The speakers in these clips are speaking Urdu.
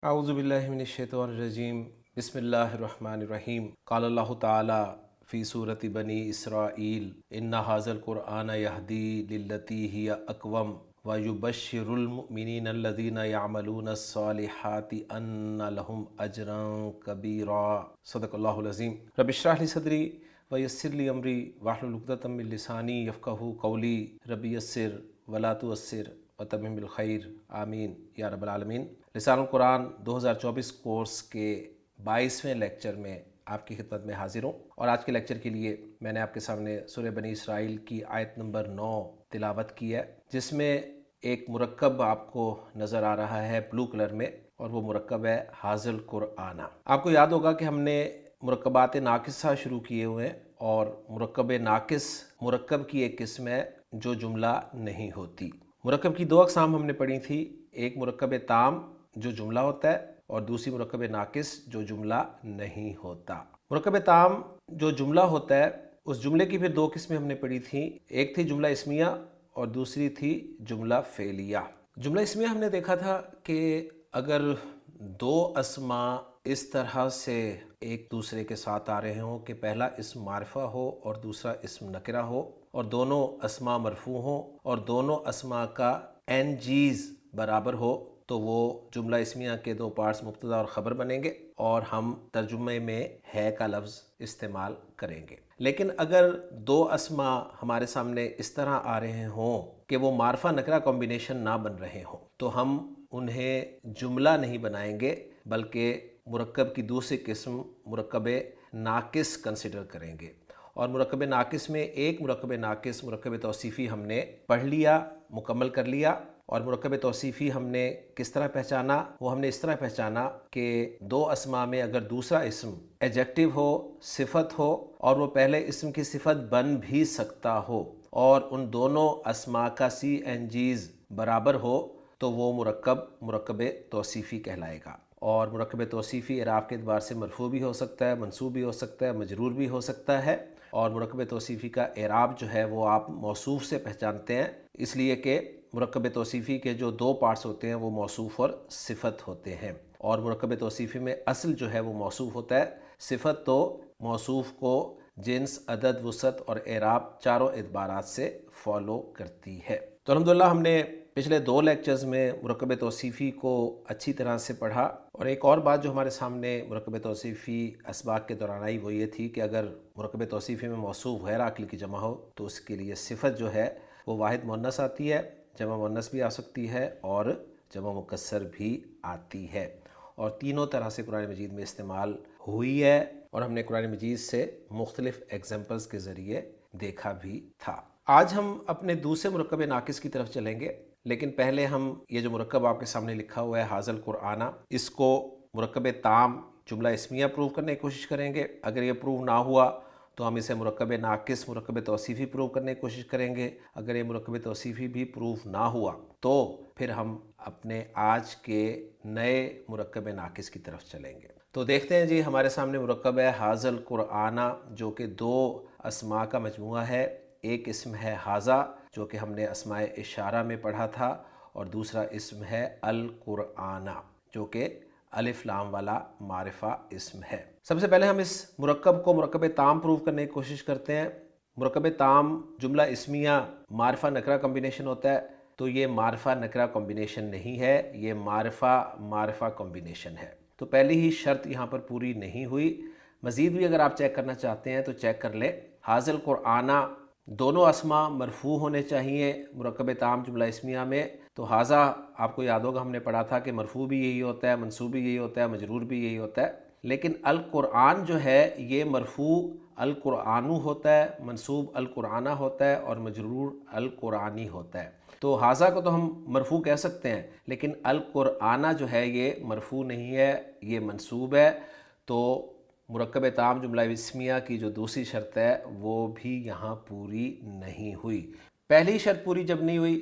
اعوذ باللہ من الشیطان الرجیم بسم اللہ الرحمن الرحیم قال اللہ تعالی فی سورۃ بنی اسرائیل ان ھذا القرآن یہدی للتی ہی اقوم ویبشر المؤمنین الذین یعملون الصالحات ان لهم اجرا کبیرا۔ صدق اللہ العظیم۔ رب اشرح لی صدری ویسر لی امری واحلل عقدۃ من لسانی یفقہوا قولی رب یسر ولا تعسر وتمم بالخیر آمین یا رب العالمین۔ رسالہ القرآن 2024 کورس کے 22ویں لیکچر میں آپ کی خدمت میں حاضر ہوں، اور آج کے لیکچر کے لیے میں نے آپ کے سامنے سورہ بنی اسرائیل کی آیت نمبر 9 تلاوت کی ہے، جس میں ایک مرکب آپ کو نظر آ رہا ہے بلو کلر میں، اور وہ مرکب ہے ھذا القرآن۔ آپ کو یاد ہوگا کہ ہم نے مرکبات ناقصہ شروع کیے ہوئے ہیں، اور مرکب ناقص مرکب کی ایک قسم ہے جو جملہ نہیں ہوتی۔ مرکب کی 2 اقسام ہم نے پڑھی تھی، ایک مرکب تام جو جملہ ہوتا ہے، اور دوسری مرکب ناقص جو جملہ نہیں ہوتا۔ مرکب تام جو جملہ ہوتا ہے، اس جملے کی پھر 2 قسمیں ہم نے پڑھی تھیں، ایک تھی جملہ اسمیہ اور دوسری تھی جملہ فعلیہ۔ جملہ اسمیہ ہم نے دیکھا تھا کہ اگر 2 اسماء اس طرح سے ایک دوسرے کے ساتھ آ رہے ہوں کہ پہلا اسم معرفہ ہو اور دوسرا اسم نکرہ ہو، اور دونوں اسماء مرفوع ہوں، اور دونوں اسماء کا این جیز برابر ہو، تو وہ جملہ اسمیہ کے 2 پارٹس مبتدا اور خبر بنیں گے، اور ہم ترجمے میں ہے کا لفظ استعمال کریں گے۔ لیکن اگر 2 اسماء ہمارے سامنے اس طرح آ رہے ہوں کہ وہ معرفہ نکرہ کمبینیشن نہ بن رہے ہوں، تو ہم انہیں جملہ نہیں بنائیں گے، بلکہ مرکب کی دوسری قسم مرکب ناقص کنسیڈر کریں گے۔ اور مرکب ناقص میں ایک مرکب ناقص مرکب توصیفی ہم نے پڑھ لیا، مکمل کر لیا۔ اور مرکب توصیفی ہم نے کس طرح پہچانا؟ وہ ہم نے اس طرح پہچانا کہ 2 اسماء میں اگر دوسرا اسم ایڈجیکٹو ہو، صفت ہو، اور وہ پہلے اسم کی صفت بن بھی سکتا ہو، اور ان دونوں اسماء کا سی این جیز برابر ہو، تو وہ مرکب توصیفی کہلائے گا۔ اور مرکب توصیفی اعراب کے اعتبار سے مرفوع بھی ہو سکتا ہے، منصوب بھی ہو سکتا ہے، مجرور بھی ہو سکتا ہے۔ اور مرکب توصیفی کا اعراب جو ہے وہ آپ موصوف سے پہچانتے ہیں، اس لیے کہ مرکب توصیفی کے جو 2 پارٹس ہوتے ہیں وہ موصوف اور صفت ہوتے ہیں، اور مرکب توصیفی میں اصل جو ہے وہ موصوف ہوتا ہے، صفت تو موصوف کو جنس، عدد، وسعت اور اعراب چاروں اعتبارات سے فالو کرتی ہے۔ تو الحمدللہ ہم نے پچھلے 2 لیکچرز میں مرکب توصیفی کو اچھی طرح سے پڑھا، اور ایک اور بات جو ہمارے سامنے مرکب توصیفی اسباق کے دوران آئی وہ یہ تھی کہ اگر مرکب توصیفی میں موصوف غیر عاقل کی جمع ہو تو اس کے لیے صفت جو ہے وہ واحد مؤنث آتی ہے، جمع مؤنث بھی آ سکتی ہے، اور جمع مکسر بھی آتی ہے، اور تینوں طرح سے قرآن مجید میں استعمال ہوئی ہے، اور ہم نے قرآن مجید سے مختلف ایگزامپلز کے ذریعے دیکھا بھی تھا۔ آج ہم اپنے دوسرے مرکب ناقص کی طرف چلیں گے، لیکن پہلے ہم یہ جو مرکب آپ کے سامنے لکھا ہوا ہے ھذا القرآن، اس کو مرکب تام جملہ اسمیہ پروو کرنے کی کوشش کریں گے۔ اگر یہ پروو نہ ہوا تو ہم اسے مرکب ناقص مرکب توصیفی پروو کرنے کی کوشش کریں گے۔ اگر یہ مرکب توصیفی بھی پروو نہ ہوا تو پھر ہم اپنے آج کے نئے مرکب ناقص کی طرف چلیں گے۔ تو دیکھتے ہیں جی، ہمارے سامنے مرکب ہے ھذا القرآن، جو کہ 2 اسماء کا مجموعہ ہے۔ ایک اسم ہے ھذا جو کہ ہم نے اسماء اشارہ میں پڑھا تھا، اور دوسرا اسم ہے القرآن جو کہ الف لام والا معرفہ اسم ہے۔ سب سے پہلے ہم اس مرکب کو مرکب تام پروو کرنے کی کوشش کرتے ہیں۔ مرکب تام جملہ اسمیہ معرفہ نکرہ کمبینیشن ہوتا ہے، تو یہ معرفہ نکرہ کمبینیشن نہیں ہے، یہ معرفہ کمبینیشن ہے۔ تو پہلی ہی شرط یہاں پر پوری نہیں ہوئی۔ مزید بھی اگر آپ چیک کرنا چاہتے ہیں تو چیک کر لیں۔ ھذا القرآن دونوں اسماء مرفوع ہونے چاہیے مرکب تام جملہ اسمیہ میں۔ تو ھذا آپ کو یاد ہوگا ہم نے پڑھا تھا کہ مرفوع بھی یہی ہوتا ہے، منصوب بھی یہی ہوتا ہے، مجرور بھی یہی ہوتا ہے، لیکن القرآن جو ہے یہ مرفوع القرآن ہوتا ہے، منصوب القرآن ہوتا ہے، اور مجرور القرآنی ہوتا ہے۔ تو ھذا کو تو ہم مرفوع کہہ سکتے ہیں، لیکن القرآن جو ہے یہ مرفوع نہیں ہے، یہ منصوب ہے۔ تو مرکب تام جملہ اسمیہ کی جو دوسری شرط ہے وہ بھی یہاں پوری نہیں ہوئی۔ پہلی شرط پوری جب نہیں ہوئی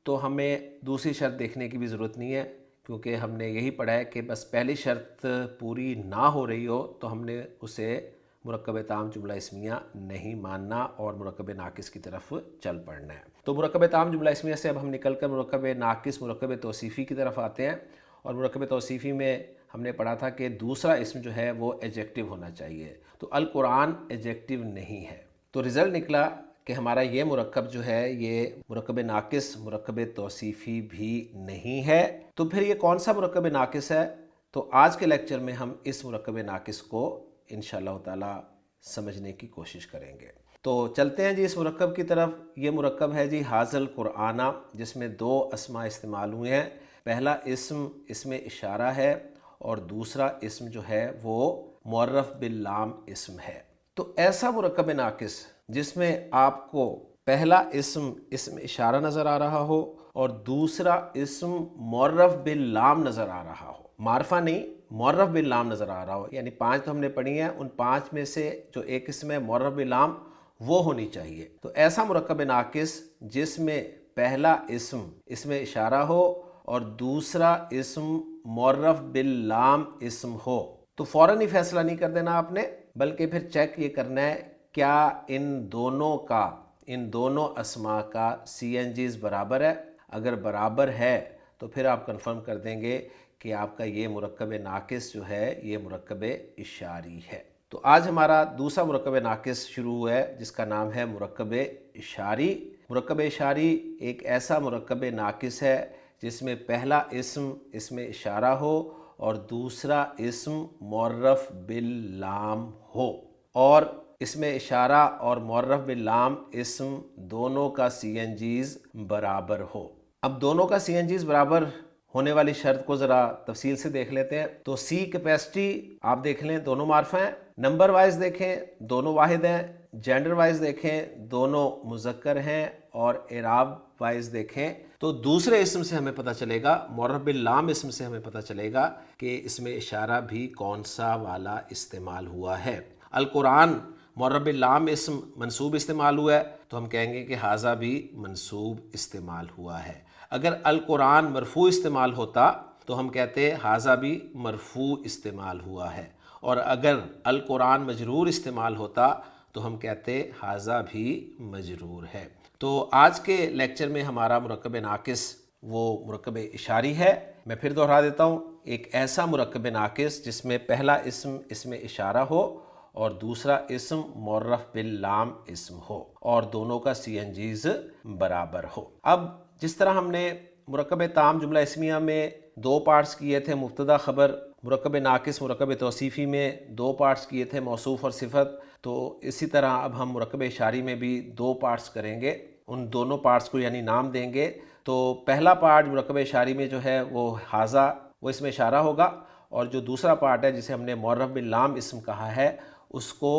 تو ہمیں دوسری شرط دیکھنے کی بھی ضرورت نہیں ہے، کیونکہ ہم نے یہی پڑھا ہے کہ بس پہلی شرط پوری نہ ہو رہی ہو تو ہم نے اسے مرکب تام جملہ اسمیہ نہیں ماننا اور مرکب ناقص کی طرف چل پڑنا ہے۔ تو مرکب تام جملہ اسمیہ سے اب ہم نکل کر مرکب ناقص مرکب توصیفی کی طرف آتے ہیں، اور مرکب توصیفی میں ہم نے پڑھا تھا کہ دوسرا اسم جو ہے وہ ایجیکٹو ہونا چاہیے، تو القرآن ایجیکٹو نہیں ہے۔ تو رزلٹ نکلا کہ ہمارا یہ مرکب جو ہے یہ مرکب ناقص مرکب توصیفی بھی نہیں ہے۔ تو پھر یہ کون سا مرکب ناقص ہے؟ تو آج کے لیکچر میں ہم اس مرکب ناقص کو انشاءاللہ تعالی سمجھنے کی کوشش کریں گے۔ تو چلتے ہیں جی اس مرکب کی طرف۔ یہ مرکب ہے جی حاضل قرآن، جس میں دو اسماء استعمال ہوئے ہیں۔ پہلا اسم اشارہ ہے اور دوسرا اسم جو ہے وہ معرف باللام اسم ہے۔ تو ایسا مرکب ناقص جس میں آپ کو پہلا اسم اشارہ نظر آ رہا ہو اور دوسرا اسم معرف باللام نظر آ رہا ہو، معرفہ نہیں، معرف باللام نظر آ رہا ہو، یعنی 5 تو ہم نے پڑھی ہیں، ان 5 میں سے جو ایک اسم ہے معرف باللام وہ ہونی چاہیے۔ تو ایسا مرکب ناقص جس میں پہلا اسم اشارہ ہو اور دوسرا اسم معرف باللام اسم ہو، تو فوراً ہی فیصلہ نہیں کر دینا آپ نے، بلکہ پھر چیک یہ کرنا ہے کیا ان دونوں اسماء کا سی این جیز برابر ہے۔ اگر برابر ہے تو پھر آپ کنفرم کر دیں گے کہ آپ کا یہ مرکب ناقص جو ہے یہ مرکب اشاری ہے۔ تو آج ہمارا دوسرا مرکب ناقص شروع ہوا ہے جس کا نام ہے مرکب اشاری۔ مرکب اشاری ایک ایسا مرکب ناقص ہے جس میں پہلا اسم اشارہ ہو اور دوسرا اسم معرف باللام ہو، اور اسم اشارہ اور معرف باللام اسم دونوں کا سی این جیز برابر ہو۔ اب دونوں کا سی این جیز برابر ہونے والی شرط کو ذرا تفصیل سے دیکھ لیتے ہیں۔ تو سی کیپیسٹی آپ دیکھ لیں دونوں معرفہ ہیں، نمبر وائز دیکھیں دونوں واحد ہیں، جینڈر وائز دیکھیں دونوں مذکر ہیں، اور اعراب وائز دیکھیں تو دوسرے اسم سے ہمیں پتہ چلے گا، معرف باللام اسم سے ہمیں پتہ چلے گا کہ اس میں اشارہ بھی کون سا والا استعمال ہوا ہے۔ القرآن معرف باللام اسم منصوب استعمال ہوا ہے تو ہم کہیں گے کہ حاذا بھی منصوب استعمال ہوا ہے۔ اگر القرآن مرفوع استعمال ہوتا تو ہم کہتے حاذا بھی مرفوع استعمال ہوا ہے، اور اگر القرآن مجرور استعمال ہوتا تو ہم کہتے حاذا بھی مجرور ہے۔ تو آج کے لیکچر میں ہمارا مرکب ناقص وہ مرکب اشاری ہے۔ میں پھر دہرا دیتا ہوں، ایک ایسا مرکب ناقص جس میں پہلا اسم اشارہ ہو اور دوسرا اسم معرف باللام اسم ہو اور دونوں کا سی این جیز برابر ہو۔ اب جس طرح ہم نے مرکب تام جملہ اسمیہ میں 2 پارٹس کیے تھے، مبتدا خبر، مرکب ناقص مرکب توصیفی میں 2 پارٹس کیے تھے، موصوف اور صفت، تو اسی طرح اب ہم مرکب اشاری میں بھی 2 پارٹس کریں گے، ان دونوں پارٹس کو یعنی نام دیں گے۔ تو پہلا پارٹ مرکب اشاری میں جو ہے وہ حاذا وہ اسم اشارہ ہوگا، اور جو دوسرا پارٹ ہے جسے ہم نے معرف باللام اسم کہا ہے اس کو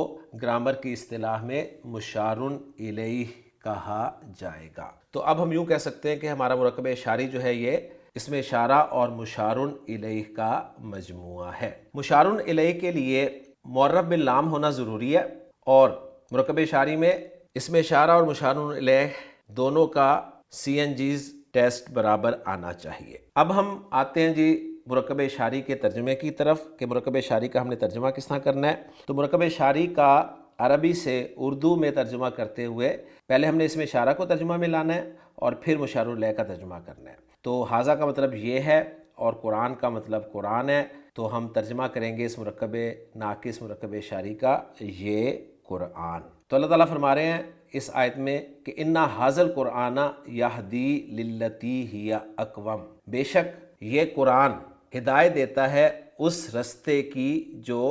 گرامر کی اصطلاح میں مشار الیہ کہا جائے گا۔ تو اب ہم یوں کہہ سکتے ہیں کہ ہمارا مرکب اشاری جو ہے یہ اسم اشارہ اور مشار الیہ کا مجموعہ ہے۔ مشار الیہ کے لیے معرف باللام ہونا ضروری ہے، اور مرکب اشاری میں اسم اشارہ اور مشار الیہ دونوں کا سی این جیز ٹیسٹ برابر آنا چاہیے۔ اب ہم آتے ہیں جی مرکب اشاری کے ترجمے کی طرف کہ مرکب اشاری کا ہم نے ترجمہ کس طرح کرنا ہے۔ تو مرکب اشاری کا عربی سے اردو میں ترجمہ کرتے ہوئے پہلے ہم نے اسم اشارہ کو ترجمہ میں لانا ہے اور پھر مشار الیہ کا ترجمہ کرنا ہے۔ تو حاذا کا مطلب یہ ہے اور قرآن کا مطلب قرآن ہے، تو ہم ترجمہ کریں گے اس مرکب ناقص مرکب اشاری کا یہ قرآن۔ تو اللہ تعالیٰ فرما رہے ہیں اس آیت میں کہ اِنَّ ھَٰذَا الْقُرْآنَ يَهْدِي لِلَّتِي هِيَ اقوم، بے شک یہ قرآن ہدایت دیتا ہے اس رستے کی جو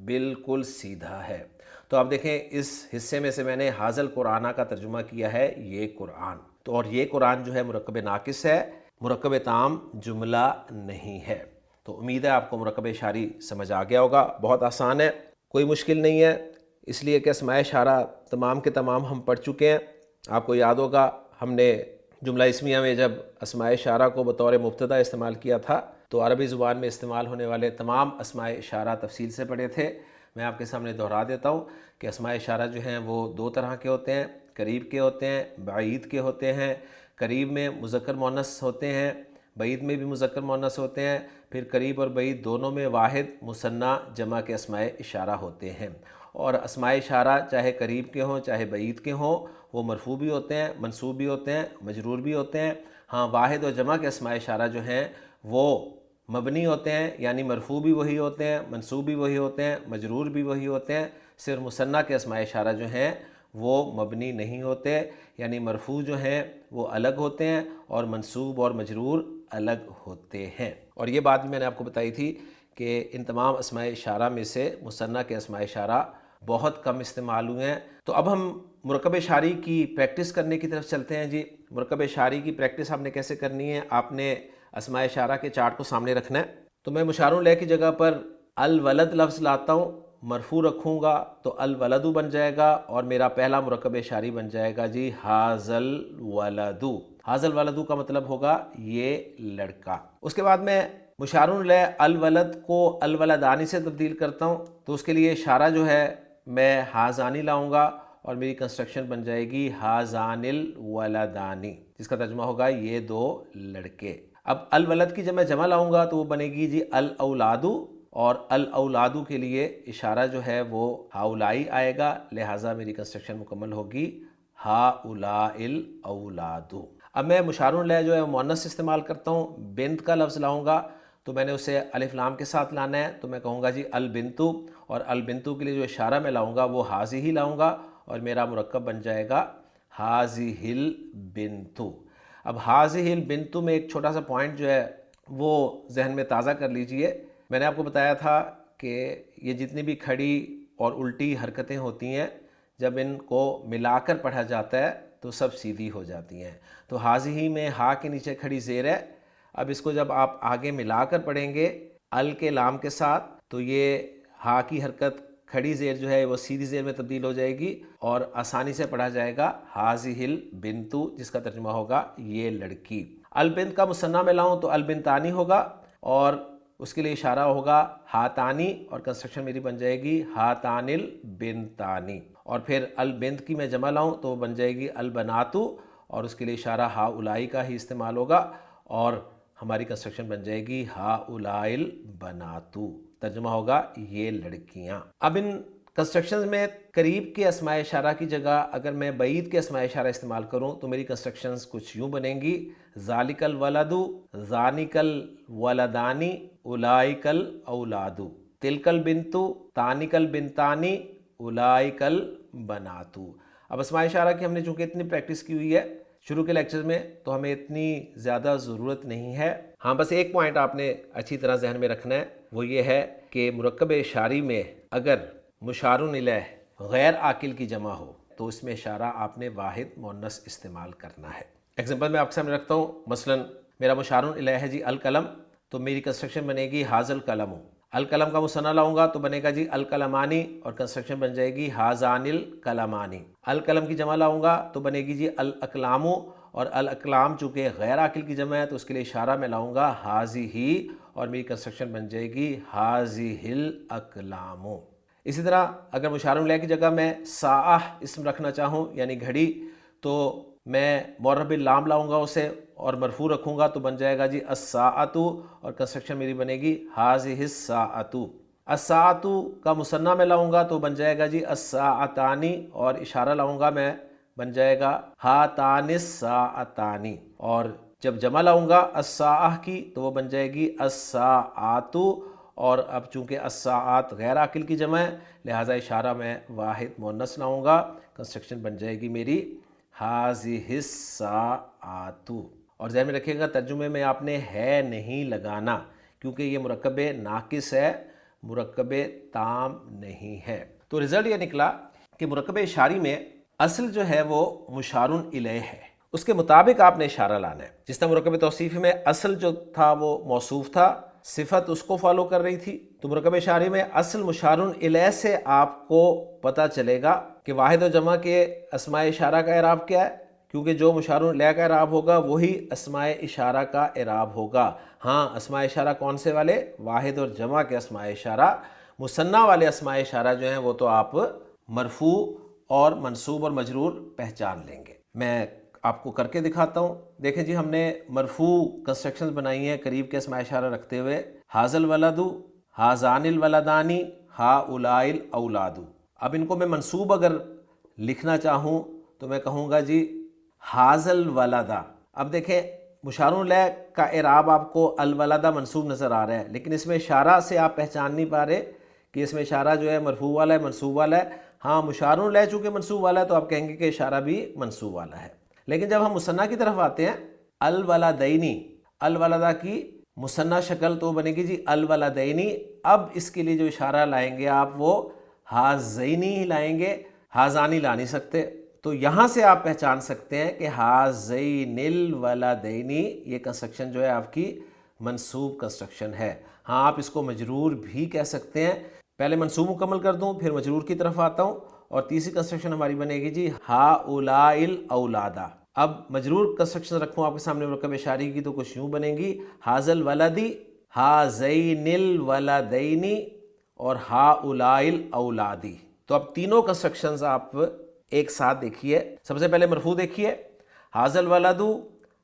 بالکل سیدھا ہے۔ تو آپ دیکھیں اس حصے میں سے میں نے ھٰٰذَا الْقُرْآنَ کا ترجمہ کیا ہے یہ قرآن، تو اور یہ قرآن جو ہے مرکب ناقص ہے، مرکب تام جملہ نہیں ہے۔ تو امید ہے آپ کو مرکب اشاری سمجھ آ گیا ہوگا، بہت آسان ہے، کوئی مشکل نہیں ہے، اس لیے کہ اسماء اشارہ تمام کے تمام ہم پڑھ چکے ہیں۔ آپ کو یاد ہوگا ہم نے جملہ اسمیہ میں جب اسماء اشارہ کو بطور مبتدا استعمال کیا تھا تو عربی زبان میں استعمال ہونے والے تمام اسماء اشارہ تفصیل سے پڑھے تھے۔ میں آپ کے سامنے دہرا دیتا ہوں کہ اسماء اشارہ جو ہیں وہ 2 طرح کے ہوتے ہیں، قریب کے ہوتے ہیں، بعید کے ہوتے ہیں۔ قریب میں مذکر مؤنث ہوتے ہیں، بعید میں بھی مذکر مؤنث ہوتے ہیں، پھر قریب اور بعید دونوں میں واحد مثنیٰ جمع کے اسماء اشارہ ہوتے ہیں۔ اور اسماء اشارہ چاہے قریب کے ہوں چاہے بعید کے ہوں وہ مرفوع بھی ہوتے ہیں، منصوب بھی ہوتے ہیں، مجرور بھی ہوتے ہیں۔ ہاں واحد اور جمع کے اسماء اشارہ جو ہیں وہ مبنی ہوتے ہیں، یعنی مرفوع بھی وہی ہوتے ہیں، منصوب بھی وہی ہوتے ہیں، مجرور بھی وہی ہوتے ہیں، صرف مثنیٰ کے اسماء اشارہ جو ہیں وہ مبنی نہیں ہوتے، یعنی مرفوع جو ہیں وہ الگ ہوتے ہیں اور منصوب اور مجرور الگ ہوتے ہیں۔ اور یہ بات بھی میں نے آپ کو بتائی تھی کہ ان تمام اسماء اشارہ میں سے مثنیٰ کے اسماء اشارہ بہت کم استعمال ہوئے ہیں۔ تو اب ہم مرکب اشاری کی پریکٹس کرنے کی طرف چلتے ہیں جی۔ مرکب اشاری کی پریکٹس آپ نے کیسے کرنی ہے؟ آپ نے اسماء اشارہ کے چارٹ کو سامنے رکھنا ہے۔ تو میں مشار لہ کی جگہ پر الولد لفظ لاتا ہوں، مرفوع رکھوں گا تو الولد بن جائے گا، اور میرا پہلا مرکب اشاری بن جائے گا جی حاذل ولدو۔ حاذل ولدو کا مطلب ہوگا یہ لڑکا۔ اس کے بعد میں مشار لہ الولد کو الولدانی سے تبدیل کرتا ہوں، تو اس کے لیے اشارہ جو ہے میں حاذانی لاؤں گا اور میری کنسٹرکشن بن جائے گی حاذان الولدانی، جس کا ترجمہ ہوگا یہ دو لڑکے۔ اب الولد کی جب میں جمع لاؤں گا تو وہ بنے گی جی الاولادو، اور الاولادو کے لیے اشارہ جو ہے وہ ہاؤلائی آئے گا، لہٰذا میری کنسٹرکشن مکمل ہوگی ہاؤلائی الاولادو۔ اب میں مشار لہ جو ہے مؤنث استعمال کرتا ہوں، بنت کا لفظ لاؤں گا تو میں نے اسے الف لام کے ساتھ لانا ہے، تو میں کہوں گا جی البنتو، اور البنتو کے لیے جو اشارہ میں لاؤں گا وہ حاضی ہی لاؤں گا، اور میرا مرکب بن جائے گا حاضی البنتو۔ اب حاضی البنتو میں ایک چھوٹا سا پوائنٹ جو ہے وہ ذہن میں تازہ کر لیجئے۔ میں نے آپ کو بتایا تھا کہ یہ جتنی بھی کھڑی اور الٹی حرکتیں ہوتی ہیں جب ان کو ملا کر پڑھا جاتا ہے تو سب سیدھی ہو جاتی ہیں۔ تو حاضی ہی میں ہا کے نیچے کھڑی زیر ہے، اب اس کو جب آپ آگے ملا کر پڑھیں گے ال کے لام کے ساتھ تو یہ ہا کی حرکت کھڑی زیر جو ہے وہ سیدھی زیر میں تبدیل ہو جائے گی اور آسانی سے پڑھا جائے گا حاذہ البنتو، جس کا ترجمہ ہوگا یہ لڑکی۔ البنت کا مثنیٰ میں لاؤں تو البنتانی ہوگا، اور اس کے لیے اشارہ ہوگا ہاتانی، اور کنسٹرکشن میری بن جائے گی ہاتان البنتانی۔ اور پھر البنت کی میں جمع لاؤں تو وہ بن جائے گی البناتو، اور اس کے لیے اشارہ ہاؤلائی کا ہی استعمال ہوگا، اور ہماری کنسٹرکشن بن جائے گی ہاؤلائی البناتو، ترجمہ ہوگا یہ لڑکیاں۔ اب ان کنسٹرکشنز میں قریب کے اسماء اشارہ کی جگہ اگر میں بعید کے اسماء اشارہ استعمال کروں تو میری کنسٹرکشنز کچھ یوں بنیں گی، ذالک الولد، ذانک الولدانی، اولئک الاولاد، تلک البنت، تانک البنتانی، اولئک البنات۔ اب اسماء اشارہ کی ہم نے چونکہ اتنی پریکٹس کی ہوئی ہے شروع کے لیکچر میں تو ہمیں اتنی زیادہ ضرورت نہیں ہے۔ ہاں بس ایک پوائنٹ آپ نے اچھی طرح ذہن میں رکھنا ہے، وہ یہ ہے کہ مرکب اشاری میں اگر مشار الیہ غیر عاقل کی جمع ہو تو اس میں اشارہ آپ نے واحد مؤنث استعمال کرنا ہے۔ ایگزامپل میں آپ کے سامنے رکھتا ہوں، مثلا میرا مشار الیہ ہے جی القلم، تو میری کنسٹرکشن بنے گی حاذ القلم۔ القلم کا مثنیٰ لاؤں گا تو بنے گا جی القلمانی، اور کنسٹرکشن بن جائے گی حاذان القلمانی۔ القلم کی جمع لاؤں گا تو بنے گی جی الاقلام، اور الاقلام چونکہ غیر عاقل کی جمع ہے تو اس کے لیے اشارہ میں لاؤں گا حاذہ، اور میری کنسٹرکشن بن جائے گی حاذہ الاقلام۔ اسی طرح اگر مشار الیہ کی جگہ میں ساعہ اسم رکھنا چاہوں یعنی گھڑی، تو میں معرب اللام لاؤں گا اسے اور مرفوع رکھوں گا تو بن جائے گا جی الساعۃ، اور کنسٹرکشن میری بنے گی حاذہ الساعۃ۔ الساعۃ کا مثنیٰ میں لاؤں گا تو بن جائے گا جی الساعتانی، اور اشارہ لاؤں گا میں بن جائے گا ہاتان الساعتانی، اور جب جمع لاؤں گا الساعہ کی تو وہ بن جائے گی الساعات، اور اب چونکہ الساعات غیر عاقل کی جمع ہے لہٰذا اشارہ میں واحد مؤنث لاؤں گا، کنسٹرکشن بن جائے گی میری حاذہ الساعات۔ اور ذہن میں رکھیے گا ترجمے میں آپ نے ہے نہیں لگانا، کیونکہ یہ مرکب ناقص ہے، مرکب تام نہیں ہے۔ تو رزلٹ یہ نکلا کہ مرکب اشاری میں اصل جو ہے وہ مشار الیہ ہے، اس کے مطابق آپ نے اشارہ لانا ہے۔ جس طرح مرکب توصیفی میں اصل جو تھا وہ موصوف تھا، صفت اس کو فالو کر رہی تھی، تو مرکب اشاری میں اصل مشار الیہ سے آپ کو پتہ چلے گا کہ واحد و جمع کے اسماء اشارہ کا اعراب کیا ہے، کیونکہ جو مشار الیہ کا اعراب ہوگا وہی اسماء اشارہ کا اعراب ہوگا۔ ہاں اسماء اشارہ کون سے والے؟ واحد اور جمع کے اسماء اشارہ۔ مثنیٰ والے اسماء اشارہ جو ہیں وہ تو آپ مرفوع اور منصوب اور مجرور پہچان لیں گے۔ میں آپ کو کر کے دکھاتا ہوں۔ دیکھیں جی، ہم نے مرفوع کنسٹرکشنز بنائی ہیں قریب کے اسماء اشارہ رکھتے ہوئے، حاذ الولد، حاذان الولدانی، ہاؤلائی الاولاد۔ اب ان کو میں منصوب اگر لکھنا چاہوں تو میں کہوں گا جی حاذ الولد۔ اب دیکھیں مشار الیہ کا اعراب آپ کو الولدہ منصوب نظر آ رہا ہے، لیکن اس میں اشارہ سے آپ پہچان نہیں پا رہے کہ اس میں اشارہ جو ہے مرفوع والا ہے منصوب والا ہے۔ ہاں مشار الیہ چونکہ منصوب والا ہے تو آپ کہیں گے کہ اشارہ بھی منصوب والا ہے۔ لیکن جب ہم مثنیٰ کی طرف آتے ہیں، الولدینی، الولدہ کی مثنیٰ شکل تو بنے گی جی الولدینی، اب اس کے لیے جو اشارہ لائیں گے آپ وہ ہازینی ہی لائیں گے، ہازانی لا نہیں سکتے۔ تو یہاں سے آپ پہچان سکتے ہیں کہ ہازین الولدینی یہ کنسٹرکشن جو ہے آپ کی منصوب کنسٹرکشن ہے۔ ہاں آپ اس کو مجرور بھی کہہ سکتے ہیں۔ پہلے منصوب مکمل کر دوں پھر مجرور کی طرف آتا ہوں، اور تیسری کنسٹرکشن ہماری بنے گی جی ہؤلاء الاولادا۔ اب مجرور کنسٹرکشن رکھوں آپ کے سامنے مرکب اشاری کی تو کچھ یوں بنے گی ھذا الولدی، ھذین الولدینی اور ہؤلاء الاولادی۔ تو اب تینوں کنسٹرکشنز آپ ایک ساتھ دیکھیے۔ سب سے پہلے مرفوع دیکھیے، ھذا الولد،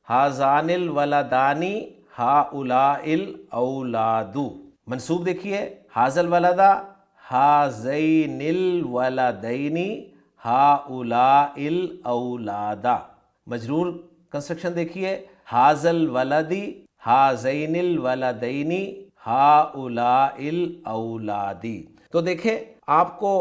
ھذان الولدانی، ہؤلاء الاولاد۔ منصوب دیکھیے، ھذا الولد، ھذین الولدین، ہؤلاء الاولاد۔ مجرور کنسٹرکشن دیکھیے، ھذا الولد، ھذین الولدین، ہؤلاء الاولاد۔ تو دیکھیں آپ کو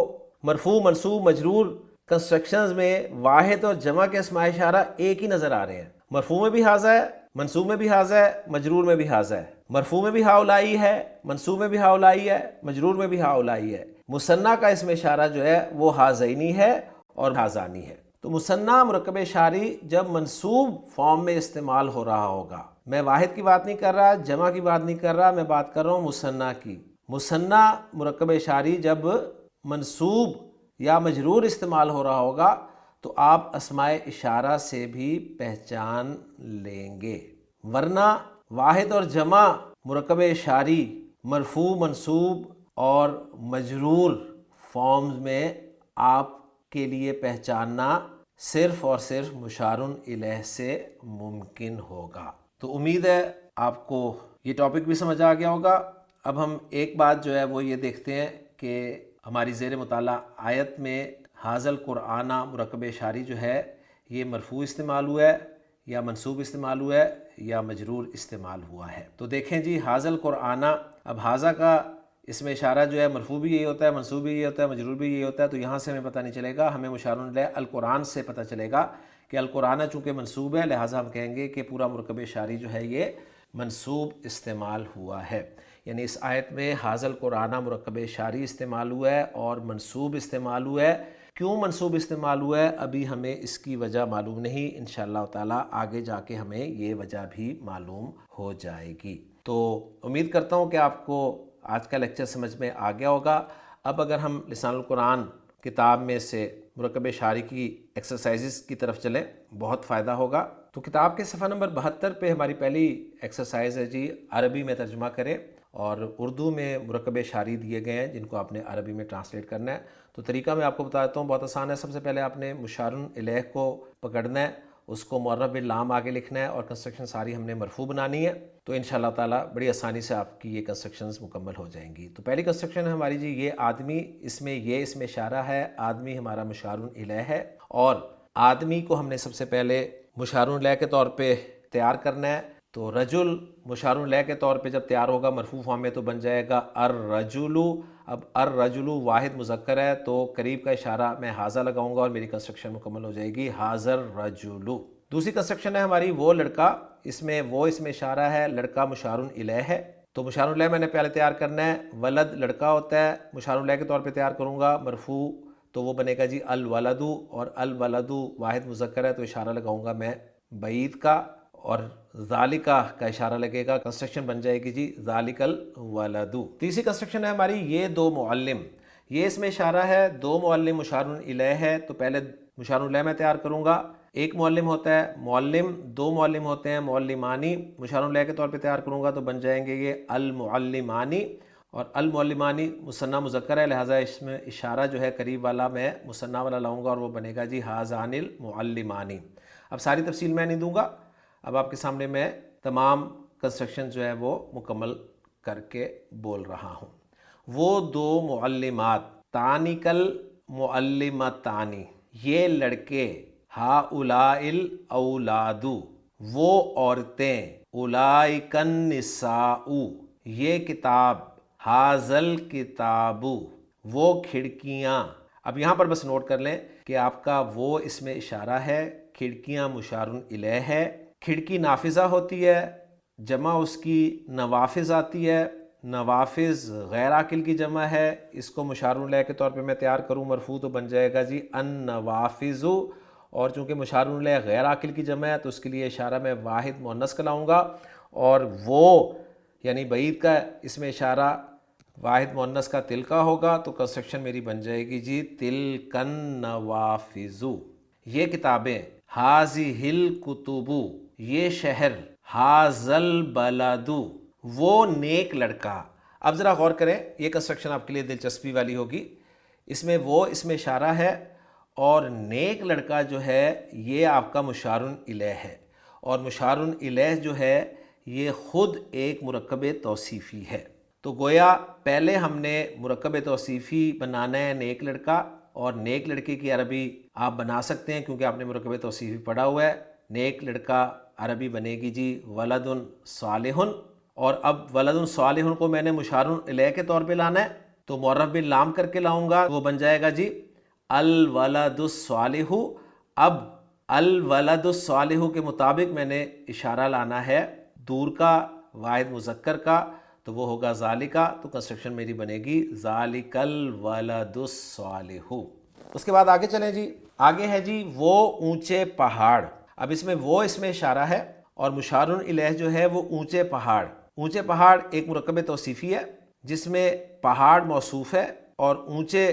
مرفوع منصوب مجرور کنسٹرکشنز میں واحد اور جمع کے اسماء اشارہ ایک ہی نظر آ رہے ہیں۔ مرفوع میں بھی ھذا ہے، منصوب میں بھی ھذا ہے، مجرور میں بھی ھذا ہے۔ مرفوع میں بھی ہؤلاء ہے، منصوب میں بھی ہؤلاء ہے، مجرور میں بھی ہؤلاء ہے۔ مثنیٰ کا اسم اشارہ جو ہے وہ ھذینی ہے اور ھذانی ہے۔ تو مثنیٰ مرکب اشاری جب منصوب فارم میں استعمال ہو رہا ہوگا، میں واحد کی بات نہیں کر رہا، جمع کی بات نہیں کر رہا، میں بات کر رہا ہوں مثنیٰ کی۔ مثنیٰ مرکب اشاری جب منصوب یا مجرور استعمال ہو رہا ہوگا تو آپ اسماء اشارہ سے بھی پہچان لیں گے، ورنہ واحد اور جمع مرکب اشاری مرفوع منصوب اور مجرور فارمز میں آپ کے لیے پہچاننا صرف اور صرف مشار الیہ سے ممکن ہوگا۔ تو امید ہے آپ کو یہ ٹاپک بھی سمجھ آ گیا ہوگا۔ اب ہم ایک بات جو ہے وہ یہ دیکھتے ہیں کہ ہماری زیر مطالعہ آیت میں ھذا القرآن مرکب اشاری جو ہے یہ مرفوع استعمال ہوا ہے یا منصوب استعمال ہوا ہے یا مجرور استعمال ہوا ہے۔ تو دیکھیں جی ھذا القرآن، اب ھذا کا اس میں اشارہ جو ہے مرفوع بھی یہی ہوتا ہے، منصوب بھی یہی ہوتا ہے، مجرور بھی یہی ہوتا ہے، تو یہاں سے ہمیں پتہ نہیں چلے گا، ہمیں مشار الیہ القرآن سے پتہ چلے گا کہ القرآن چونکہ منصوب ہے لہٰذا ہم کہیں گے کہ پورا مرکب اشاری جو ہے یہ منصوب استعمال ہوا ہے۔ یعنی اس آیت میں ھذا القرآن مرکب اشاری استعمال ہوا ہے اور منصوب استعمال ہوا ہے۔ کیوں منصوب استعمال ہوا ہے ابھی ہمیں اس کی وجہ معلوم نہیں، انشاءاللہ تعالیٰ آگے جا کے ہمیں یہ وجہ بھی معلوم ہو جائے گی۔ تو امید کرتا ہوں کہ آپ کو آج کا لیکچر سمجھ میں آ گیا ہوگا۔ اب اگر ہم لسان القرآن کتاب میں سے مرکب اشاری کی ایکسرسائزز کی طرف چلیں بہت فائدہ ہوگا۔ تو کتاب کے صفحہ نمبر 72 پہ ہماری پہلی ایکسرسائز ہے جی عربی میں ترجمہ کریں، اور اردو میں مرکب اشاری دیے گئے ہیں جن کو آپ نے عربی میں ٹرانسلیٹ کرنا ہے۔ تو طریقہ میں آپ کو بتاتا ہوں، بہت آسان ہے۔ سب سے پہلے آپ نے مشار الیہ کو پکڑنا ہے، اس کو معرب باللام آگے لکھنا ہے اور کنسٹرکشن ساری ہم نے مرفوع بنانی ہے، تو انشاءاللہ تعالیٰ بڑی آسانی سے آپ کی یہ کنسٹرکشنز مکمل ہو جائیں گی۔ تو پہلی کنسٹرکشن ہے ہماری جی یہ آدمی، اس میں یہ اس میں اشارہ ہے، آدمی ہمارا مشار الیہ ہے، اور آدمی کو ہم نے سب سے پہلے مشار الیہ کے طور پہ تیار کرنا ہے۔ تو رجل مشار الیہ کے طور پہ جب تیار ہوگا مرفوع فارم میں تو بن جائے گا الرجل۔ اب الرجل واحد مذکر ہے تو قریب کا اشارہ میں ھذا لگاؤں گا اور میری کنسٹرکشن مکمل ہو جائے گی ھذا الرجل۔ دوسری کنسٹرکشن ہے ہماری وہ لڑکا، اس میں وہ اس میں اشارہ ہے، لڑکا مشار الیہ ہے، تو مشار الیہ میں نے پہلے تیار کرنا ہے۔ ولد لڑکا ہوتا ہے، مشار الیہ کے طور پہ تیار کروں گا مرفوع تو وہ بنے گا جی الولد، اور الولد واحد مذکر ہے تو اشارہ لگاؤں گا میں بعید کا، اور ذالکا کا اشارہ لگے گا، کنسٹرکشن بن جائے گی جی ذالک الولد۔ تیسری کنسٹرکشن ہے ہماری یہ دو معلم، یہ اس میں اشارہ ہے، دو معلم مشار الیہ ہے تو پہلے مشار الیہ میں تیار کروں گا۔ ایک معلم ہوتا ہے معلم، دو معلم ہوتے ہیں معلمانی، مشار الیہ کے طور پہ تیار کروں گا تو بن جائیں گے یہ المعلمانی، اور المعلمانی مثنیٰ مذکر ہے لہٰذا اس میں اشارہ جو ہے قریب والا میں مثنیٰ والا لاؤں گا اور وہ بنے گا جی ھذان المعلمانی۔ اب ساری تفصیل میں نہیں دوں گا، اب آپ کے سامنے میں تمام کنسٹرکشن جو ہے وہ مکمل کر کے بول رہا ہوں۔ وہ دو معلمات، تانکل معلمتانی، یہ لڑکے، ہؤلاء الاولاد، وہ عورتیں، اولائکن نساء یہ کتاب، حاضل کتابو وہ کھڑکیاں۔ اب یہاں پر بس نوٹ کر لیں کہ آپ کا وہ اس میں اشارہ ہے، کھڑکیاں مشار الیہ ہے، کھڑکی نافذہ ہوتی ہے، جمع اس کی نوافذ آتی ہے، نوافذ غیر عاقل کی جمع ہے، اس کو مشار الیہ کے طور پہ میں تیار کروں مرفوع تو بن جائے گا جی ان نوافذ، اور چونکہ مشار الیہ غیر عاقل کی جمع ہے تو اس کے لیے اشارہ میں واحد مؤنث کا لاؤں گا، اور وہ یعنی بعید کا اس میں اشارہ واحد مؤنث کا تل کا ہوگا، تو کنسٹرکشن میری بن جائے گی جی تلکن نوافذ یہ کتابیں، حاذہ الکتب یہ شہر، حاذل بلد وہ نیک لڑکا۔ اب ذرا غور کریں، یہ کنسٹرکشن آپ کے لیے دلچسپی والی ہوگی، اس میں وہ اس میں اشارہ ہے اور نیک لڑکا جو ہے یہ آپ کا مشار الیہ ہے، اور مشار الیہ جو ہے یہ خود ایک مرکب توصیفی ہے۔ تو گویا پہلے ہم نے مرکب توصیفی بنانا ہے نیک لڑکا، اور نیک لڑکے کی عربی آپ بنا سکتے ہیں کیونکہ آپ نے مرکب توصیفی پڑھا ہوا ہے۔ نیک لڑکا عربی بنے گی جی ولد صالح، اور اب ولد صالح کو میں نے مشار الیہ کے طور پہ لانا ہے تو معرف باللام کر کے لاؤں گا، وہ بن جائے گا جی الولد الصالح۔ اب الولد الصالح کے مطابق میں نے اشارہ لانا ہے دور کا واحد مذکر کا، تو وہ ہوگا ذالکا، تو کنسٹرکشن میری بنے گی ذالک الولد الصالح۔ اس کے بعد آگے چلیں جی، آگے ہے جی وہ اونچے پہاڑ۔ اب اس میں وہ اس میں اشارہ ہے اور مشار الیہ جو ہے وہ اونچے پہاڑ۔ اونچے پہاڑ ایک مرکب توصیفی ہے جس میں پہاڑ موصوف ہے اور اونچے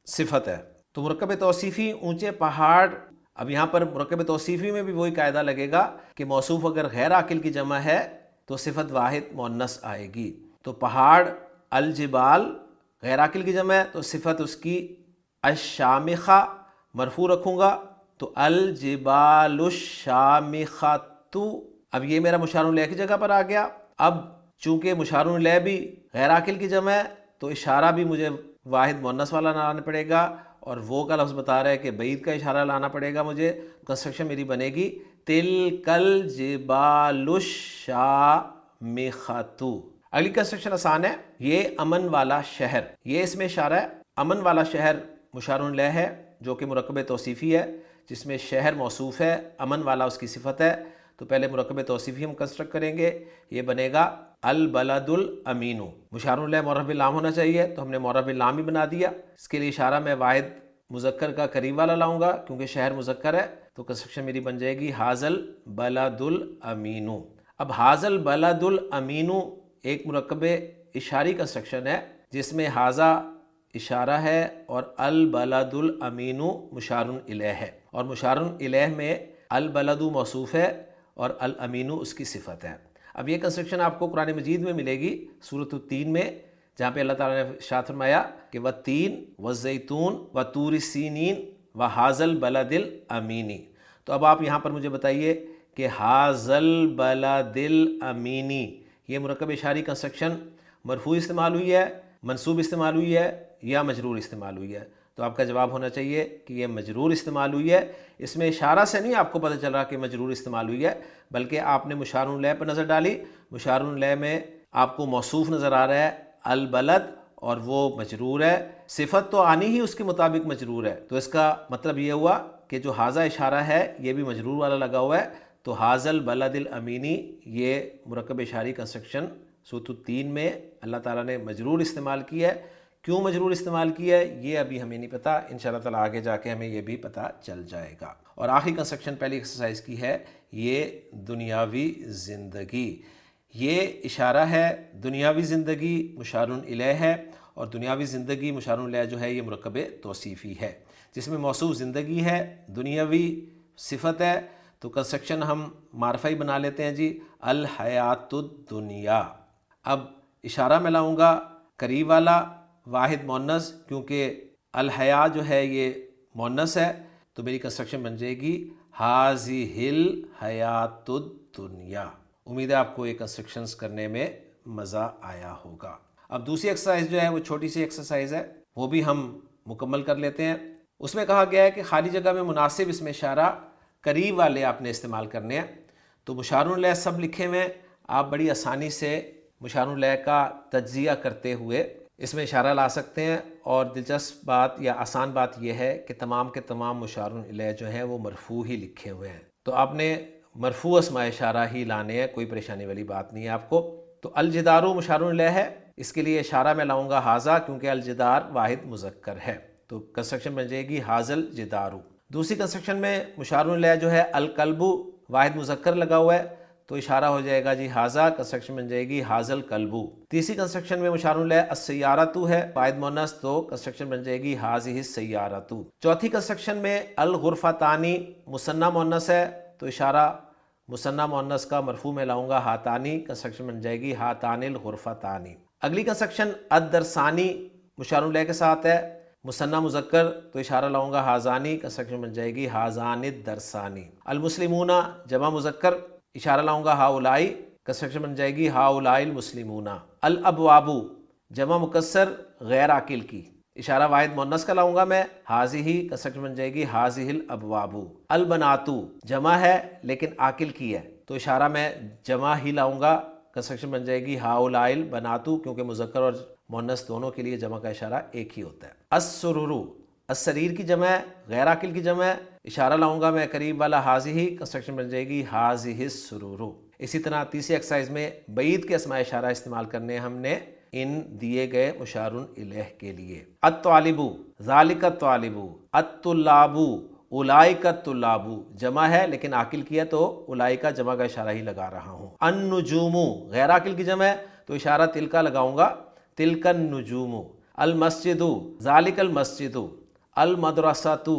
صفت ہے، تو مرکب توصیفی اونچے پہاڑ۔ اب یہاں پر مرکب توصیفی میں بھی وہی قاعدہ لگے گا کہ موصوف اگر غیر عاقل کی جمع ہے تو صفت واحد مؤنث آئے گی، تو پہاڑ الجبال غیر عاقل کی جمع ہے تو صفت اس کی الشامخہ مرفوع رکھوں گا، تو الجبال الشامخۃ۔ اب یہ میرا مشار الیہ کی جگہ پر آ گیا۔ اب چونکہ مشار الیہ بھی غیر عاقل کی جمع ہے تو اشارہ بھی مجھے واحد مؤنث والا لانا پڑے گا، اور وہ کا لفظ بتا رہا ہے کہ بعید کا اشارہ لانا پڑے گا مجھے۔ کنسٹرکشن میری بنے گی تلک الجبال الشامخۃ۔ اگلی کنسٹرکشن آسان ہے، یہ امن والا شہر، یہ اس میں اشارہ ہے، امن والا شہر مشار الیہ ہے جو کہ مرکب توصیفی ہے جس میں شہر موصوف ہے، امن والا اس کی صفت ہے، تو پہلے مرکب توصیفی ہم کنسٹرکٹ کریں گے، یہ بنے گا البلد الامین۔ مشار الیہ معرف باللام ہونا چاہیے تو ہم نے معرف باللام ہی بنا دیا، اس کے لیے اشارہ میں واحد مذکر کا قریب والا لاؤں گا کیونکہ شہر مذکر ہے، تو کنسٹرکشن میری بن جائے گی حاذل بلد الامین۔ اب حاذل بلد الامین ایک مرکب اشاری کنسٹرکشن ہے جس میں حاذا اشارہ ہے اور البلد الامین مشار الیہ ہے، اور مشار الیہ میں البلد موصوف ہے اور الامین اس کی صفت ہے۔ اب یہ کنسٹرکشن آپ کو قرآن مجید میں ملے گی سورۃ التین میں، جہاں پہ اللہ تعالیٰ نے ارشاد فرمایا کہ والتین والزیتون وطور سینین وہذا البلد الامین۔ تو اب آپ یہاں پر مجھے بتائیے کہ ھذا البلد الامین یہ مرکب اشاری کنسٹرکشن مرفوع استعمال ہوئی ہے، منصوب استعمال ہوئی ہے یا مجرور استعمال ہوئی ہے؟ تو آپ کا جواب ہونا چاہیے کہ یہ مجرور استعمال ہوئی ہے۔ اس میں اشارہ سے نہیں آپ کو پتہ چل رہا کہ مجرور استعمال ہوئی ہے، بلکہ آپ نے مشار الیہ پر نظر ڈالی، مشار الیہ میں آپ کو موصوف نظر آ رہا ہے البلد اور وہ مجرور ہے، صفت تو آنی ہی اس کے مطابق مجرور ہے، تو اس کا مطلب یہ ہوا کہ جو حاذا اشارہ ہے یہ بھی مجرور والا لگا ہوا ہے، تو حاذا البلد الامینی یہ مرکب اشاری کنسٹرکشن سورۃ التین میں اللہ تعالیٰ نے مجرور استعمال کی ہے۔ کیوں مجرور استعمال کی ہے یہ ابھی ہمیں نہیں پتہ، انشاءاللہ تعالیٰ آگے جا کے ہمیں یہ بھی پتہ چل جائے گا۔ اور آخری کنسٹرکشن پہلی ایکسرسائز کی ہے یہ دنیاوی زندگی، یہ اشارہ ہے دنیاوی زندگی مشار الیہ ہے، اور دنیاوی زندگی مشار الیہ جو ہے یہ مرکب توصیفی ہے جس میں موصوف زندگی ہے، دنیاوی صفت ہے، تو کنسٹرکشن ہم معرفہ ہی بنا لیتے ہیں جی الحیات الدنیا۔ اب اشارہ میں لاؤں گا قریب والا واحد مؤنث، کیونکہ الحیا جو ہے یہ مؤنث ہے، تو میری کنسٹرکشن بن جائے گی ھذہ الحیات الدنیا۔ امید ہے آپ کو یہ کنسٹرکشنز کرنے میں مزہ آیا ہوگا۔ اب دوسری ایکسرسائز جو ہے وہ چھوٹی سی ایکسرسائز ہے، وہ بھی ہم مکمل کر لیتے ہیں۔ اس میں کہا گیا ہے کہ خالی جگہ میں مناسب اس میں اشارہ قریب والے آپ نے استعمال کرنے ہیں، تو مشار الیہ سب لکھے ہوئے ہیں، آپ بڑی آسانی سے مشار الیہ کا تجزیہ کرتے ہوئے اس میں اشارہ لا سکتے ہیں۔ اور دلچسپ بات یا آسان بات یہ ہے کہ تمام کے تمام مشار الیہ جو ہیں وہ مرفوع ہی لکھے ہوئے ہیں، تو آپ نے مرفوع اسماء اشارہ ہی لانے ہیں، کوئی پریشانی والی بات نہیں ہے آپ کو۔ تو الجدارو مشار الیہ ہے، اس کے لیے اشارہ میں لاؤں گا حاذا، کیونکہ الجدار واحد مذکر ہے، تو کنسٹرکشن بن جائے گی حاذل جدارو۔ دوسری کنسٹرکشن میں مشار الیہ جو ہے الکلب واحد مذکر لگا ہوا ہے، تو اشارہ ہو جائے گا جی حاذا، کنسٹرکشن بن جائے گی حاذل کلبو۔ تیسری کنسٹرکشن میں مشار الیہ السیارۃ ہے واحد مؤنث، تو کنسٹرکشن بن جائے گی حاذہ السیارۃ۔ چوتھی کنسٹرکشن میں الغرفتانی مثنی مؤنث ہے، تو اشارہ مثنی مؤنث کا مرفوع میں لاؤں گا ہاتانی، کنسٹرکشن بن جائے گی ہاتان الغرفتانی۔ اگلی کنسٹرکشن الدرسانی مشار الیہ کے ساتھ ہے، مثنی مذکر، تو اشارہ لاؤں گا ہازانی، کنسٹرکشن بن جائے گی ہازان الدرسانی۔ المسلمون جمع مذکر، اشارہ لاؤں گا ہاؤلائی، کنسٹرکشن بن جائے گی ہاؤلائی المسلمون۔ الابواب جمع مکسر غیر عاقل کی، اشارہ واحد مؤنث کا لاؤں گا میں حاذہ، کنسٹرکشن بن جائے گی حاذہ الابواب۔ البنات جمع ہے لیکن عاقل کی ہے، تو اشارہ میں جمع ہی لاؤں گا، کنسٹرکشن بن جائے گی ہاؤلائی البنات، کیونکہ مذکر اور مؤنث دونوں کے لیے جمع کا اشارہ ایک ہی ہوتا ہے۔ السرور السریر کی جمع ہے، غیر عاقل کی جمع ہے، اشارہ لاؤں گا میں قریب والا حاذہ، کنسٹرکشن بن جائے گی حاذہ السرور۔ اسی طرح تیسری ایکسرسائز میں بعید کے اسماء اشارہ استعمال کرنے ہم نے ان دیے گئے مشار الیہ کے لیے۔ الطالب ذالک الطالب، الطلاب اولئک الطلاب، جمع ہے لیکن عاقل کی ہے، تو اولئک جمع کا اشارہ ہی لگا رہا ہوں۔ النجوم غیر عاقل کی جمع ہے، تو اشارہ تلکا لگاؤں گا، تلک النجوم۔ المسجد ذالک المسجد، المدرسۃ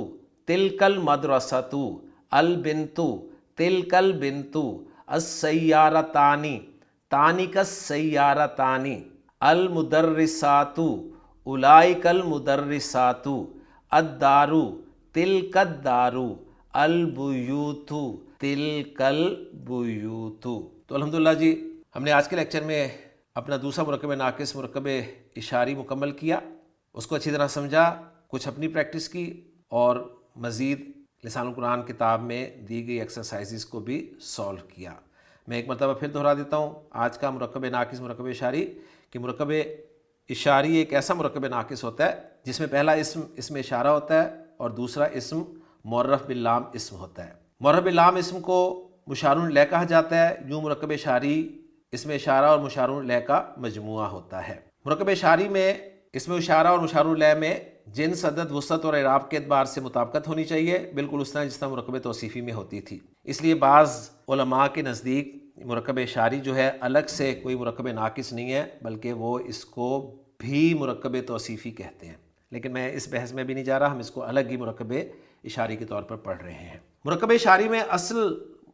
تلک المدرسۃ، البنت تلک البنت، السیارتان تانک السیارتان، المدرسات اولئک المدرسات، الدار تلک الدار، البیوت تلک البیوت۔ تو الحمدللہ جی ہم نے آج کے لیکچر میں اپنا دوسرا مرکب ناقص مرکب اشاری مکمل کیا، اس کو اچھی طرح سمجھا، کچھ اپنی پریکٹس کی، اور مزید لسان القرآن کتاب میں دی گئی ایکسرسائزز کو بھی سولو کیا۔ میں ایک مرتبہ پھر دہرا دیتا ہوں آج کا مرکب ناقص مرکب اشاری، کہ مرکب اشاری ایک ایسا مرکب ناقص ہوتا ہے جس میں پہلا اسم اشارہ ہوتا ہے اور دوسرا اسم معرف باللام اسم ہوتا ہے۔ معرف باللام اسم کو مشار الیہ کہا جاتا ہے، یوں مرکب اشاری اسم اشارہ اور مشار الیہ کا مجموعہ ہوتا ہے۔ مرکب اشاری میں اسم اشارہ اور مشار الیہ میں جنس، عدد، وسعت اور اعراب کے اعتبار سے مطابقت ہونی چاہیے، بالکل اس طرح جس طرح مرکب توصیفی میں ہوتی تھی۔ اس لیے بعض علماء کے نزدیک مرکب اشاری جو ہے الگ سے کوئی مرکب ناقص نہیں ہے، بلکہ وہ اس کو بھی مرکب توصیفی کہتے ہیں، لیکن میں اس بحث میں بھی نہیں جا رہا، ہم اس کو الگ ہی مرکب اشاری کے طور پر پڑھ رہے ہیں۔ مرکب اشاری میں اصل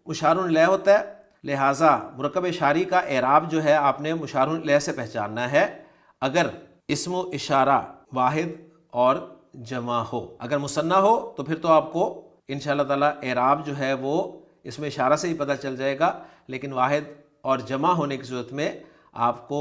مشار الیہ ہوتا ہے، لہٰذا مرکب اشاری کا اعراب جو ہے آپ نے مشار الیہ سے پہچاننا ہے، اگر اسم و اشارہ واحد اور جمع ہو۔ اگر مثنیٰ ہو تو پھر تو آپ کو انشاءاللہ تعالیٰ اعراب جو ہے وہ اسم اشارہ سے ہی پتہ چل جائے گا، لیکن واحد اور جمع ہونے کی صورت میں آپ کو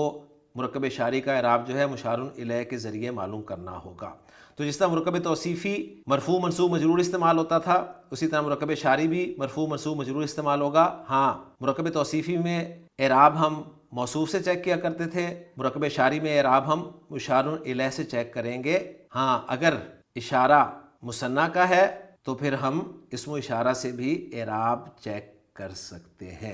مرکب اشاری کا اعراب جو ہے مشار الیہ کے ذریعے معلوم کرنا ہوگا۔ تو جس طرح مرکب توصیفی مرفوع منصوب مجرور استعمال ہوتا تھا، اسی طرح مرکب اشاری بھی مرفوع منصوب مجرور استعمال ہوگا۔ ہاں، مرکب توصیفی میں اعراب ہم موصوف سے چیک کیا کرتے تھے، مرکب اشاری میں اعراب ہم مشار الیہ سے چیک کریں گے۔ ہاں، اگر اشارہ مثنیٰ کا ہے تو پھر ہم اسم و اشارہ سے بھی اعراب چیک کر سکتے ہیں۔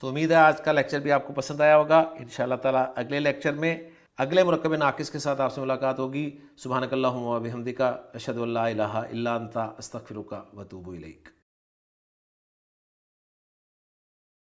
تو امید ہے آج کا لیکچر بھی آپ کو پسند آیا ہوگا۔ انشاءاللہ تعالیٰ اگلے لیکچر میں اگلے مرکب ناقص کے ساتھ آپ سے ملاقات ہوگی۔ سبحانک اللہم و بحمدک، اشہد ان لا الہ الا انت، استغفرک و اتوب الیک۔